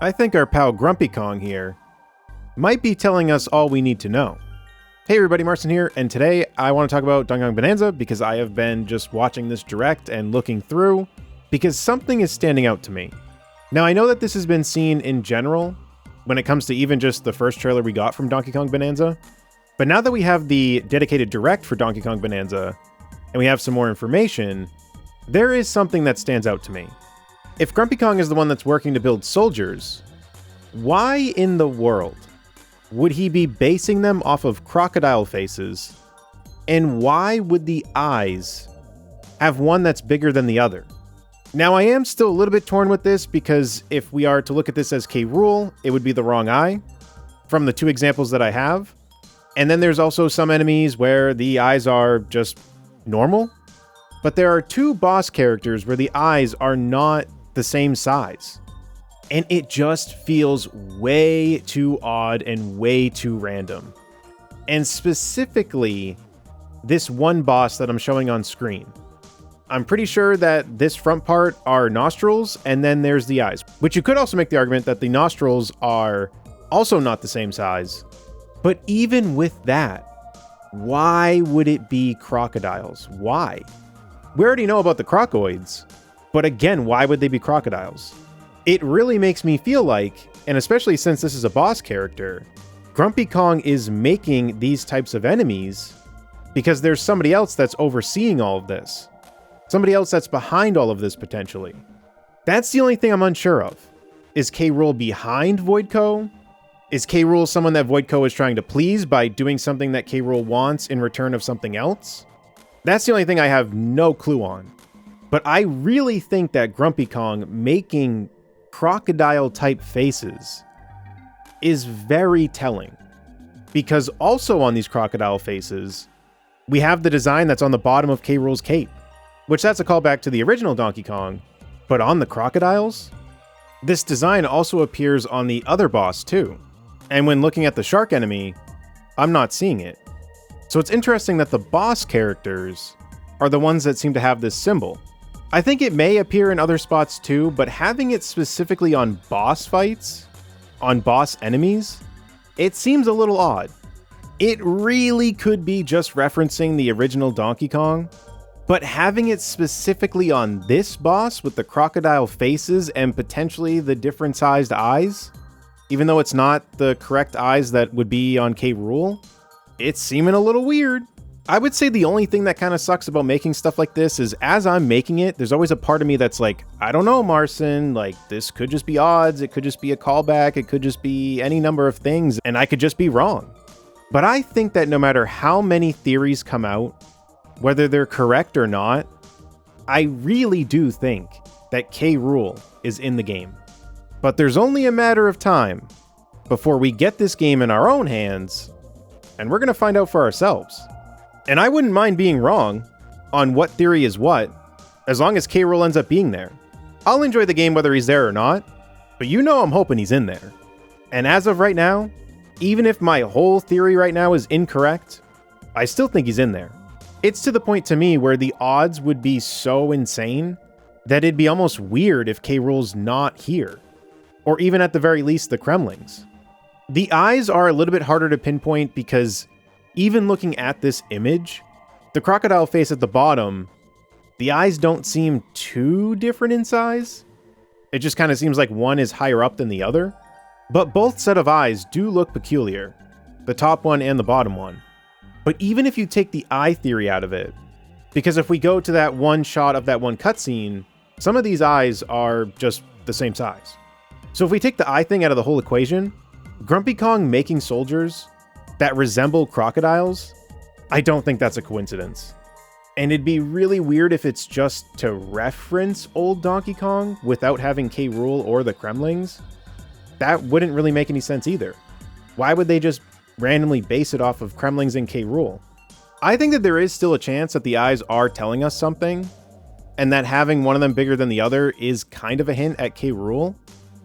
I think our pal Grumpy Kong here might be telling us all we need to know. Hey everybody, Marcin here, and today I want to talk about Donkey Kong Bananza because I have been just watching this direct and looking through because something is standing out to me. Now I know that this has been seen in general when it comes to even just the first trailer we got from Donkey Kong Bananza, but now that we have the dedicated direct for Donkey Kong Bananza and we have some more information, there is something that stands out to me. If Grumpy Kong is the one that's working to build soldiers, why in the world would he be basing them off of crocodile faces? And why would the eyes have one that's bigger than the other? Now, I am still a little bit torn with this because if we are to look at this as K Rool, it would be the wrong eye from the two examples that I have. And then there's also some enemies where the eyes are just normal. But there are two boss characters where the eyes are not the same size. And it just feels way too odd and way too random. And specifically, this one boss that I'm showing on screen. I'm pretty sure that this front part are nostrils, and then there's the eyes. Which you could also make the argument that the nostrils are also not the same size. But even with that, why would it be crocodiles? Why? We already know about the crocoids, but again, why would they be crocodiles? It really makes me feel like, and especially since this is a boss character, Grumpy Kong is making these types of enemies because there's somebody else that's overseeing all of this. Somebody else that's behind all of this potentially. That's the only thing I'm unsure of. Is K Rool behind Voidco? Is K Rool someone that Voidco is trying to please by doing something that K Rool wants in return of something else? That's the only thing I have no clue on. But I really think that Grumpy Kong making crocodile type faces is very telling. Because also on these crocodile faces, we have the design that's on the bottom of K Rool's cape, which that's a callback to the original Donkey Kong, but on the crocodiles? This design also appears on the other boss too. And when looking at the shark enemy, I'm not seeing it. So it's interesting that the boss characters are the ones that seem to have this symbol. I think it may appear in other spots too, but having it specifically on boss fights, on boss enemies, it seems a little odd. It really could be just referencing the original Donkey Kong, but having it specifically on this boss with the crocodile faces and potentially the different sized eyes, even though it's not the correct eyes that would be on K Rool, it's seeming a little weird. I would say the only thing that kind of sucks about making stuff like this is as I'm making it, there's always a part of me that's like, I don't know, Marcin, like this could just be odds. It could just be a callback. It could just be any number of things, and I could just be wrong. But I think that no matter how many theories come out, whether they're correct or not, I really do think that K Rool is in the game. But there's only a matter of time before we get this game in our own hands, and we're going to find out for ourselves. And I wouldn't mind being wrong on what theory is what, as long as K Rool ends up being there. I'll enjoy the game whether he's there or not, but you know I'm hoping he's in there. And as of right now, even if my whole theory right now is incorrect, I still think he's in there. It's to the point to me where the odds would be so insane that it'd be almost weird if K Rool's not here. Or even at the very least, the Kremlings. The eyes are a little bit harder to pinpoint because even looking at this image, the crocodile face at the bottom, the eyes don't seem too different in size. It just kind of seems like one is higher up than the other. But both set of eyes do look peculiar, the top one and the bottom one. But even if you take the eye theory out of it, because if we go to that one shot of that one cutscene, some of these eyes are just the same size. So if we take the eye thing out of the whole equation, Grumpy Kong making soldiers that resemble crocodiles, I don't think that's a coincidence. And it'd be really weird if it's just to reference old Donkey Kong without having K Rool or the Kremlings. That wouldn't really make any sense either. Why would they just randomly base it off of Kremlings and K Rool? I think that there is still a chance that the eyes are telling us something, and that having one of them bigger than the other is kind of a hint at K Rool.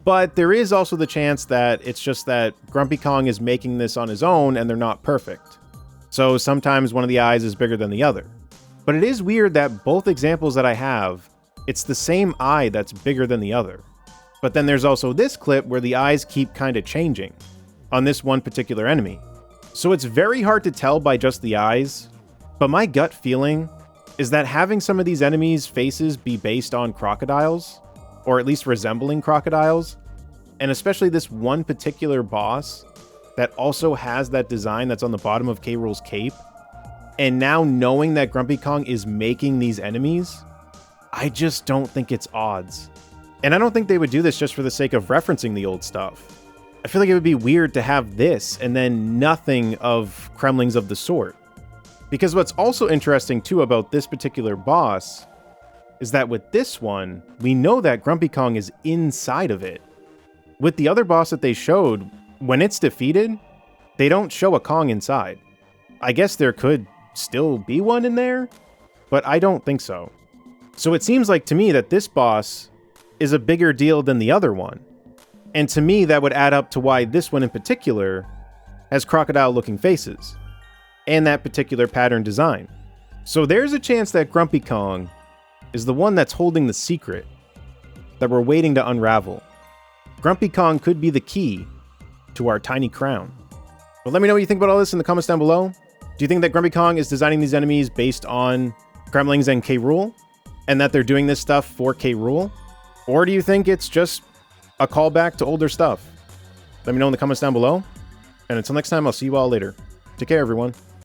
But there is also the chance that it's just that Grumpy Kong is making this on his own and they're not perfect. So sometimes one of the eyes is bigger than the other. But it is weird that both examples that I have, it's the same eye that's bigger than the other. But then there's also this clip where the eyes keep kind of changing on this one particular enemy. So it's very hard to tell by just the eyes, but my gut feeling is that having some of these enemies' faces be based on crocodiles, or at least resembling crocodiles, and especially this one particular boss that also has that design that's on the bottom of K Rool's cape, and now knowing that Grumpy Kong is making these enemies, I just don't think it's odds. And I don't think they would do this just for the sake of referencing the old stuff. I feel like it would be weird to have this and then nothing of Kremlings of the sort. Because what's also interesting too about this particular boss is that with this one, we know that Grumpy Kong is inside of it. With the other boss that they showed, when it's defeated, they don't show a Kong inside. I guess there could still be one in there, but I don't think so. So it seems like to me that this boss is a bigger deal than the other one. And to me, that would add up to why this one in particular has crocodile-looking faces, and that particular pattern design. So there's a chance that Grumpy Kong is the one that's holding the secret that we're waiting to unravel. Grumpy Kong could be the key to our tiny crown. But let me know what you think about all this in the comments down below. Do you think that Grumpy Kong is designing these enemies based on Kremlings and K Rool, and that they're doing this stuff for K Rool? Or do you think it's just a callback to older stuff? Let me know in the comments down below. And until next time, I'll see you all later. Take care, everyone.